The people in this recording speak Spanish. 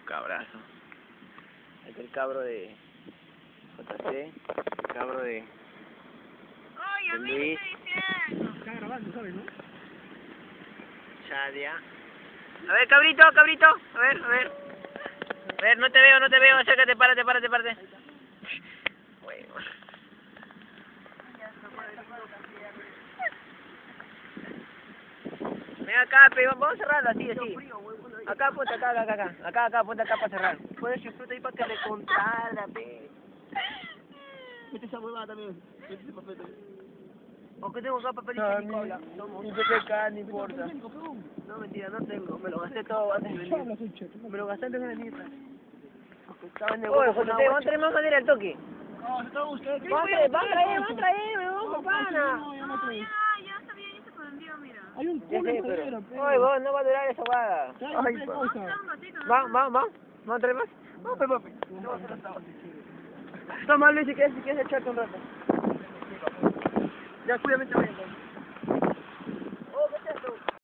Cabrazo. Este es el cabro de JC, el cabro de Ay, a mí me Luis. estoy diciendo. Está grabando, ¿sabes, no? Shadia. A ver, cabrito, cabrito. A ver, a ver. A ver, no te veo. Acércate, párate. Bueno. Ven acá, vamos a cerrarlo así. Acá, apunta acá, apunta acá para cerrar. Puedes disfrutar ahí para que le contrara, pe. Mete esa huevada también. Mete ese papel también. ¿O qué tengo acá papel higiénico? Habla. Y PPK, no importa. Perdón. No, mentira, no tengo. Me lo gasté todo antes de venir. Habla, soy cheto. Me lo gasté antes de venir. Estaba en el huevo con agua. Vamos a traer más madera al toque. No, se está buscando. Va a traer, weón, pana. No, ya no trae. Ya está bien, ya se prendió, mira. Hay un Ya culo sé, de madera, pero... pero. Oye, vos, no va a durar esa guada. Ay, Ay, cosa. Un ratito, ¿no? Vamos a traer más. Vamos, Toma, Luis, si quieres echarte un rato. Ya, cuídate bien.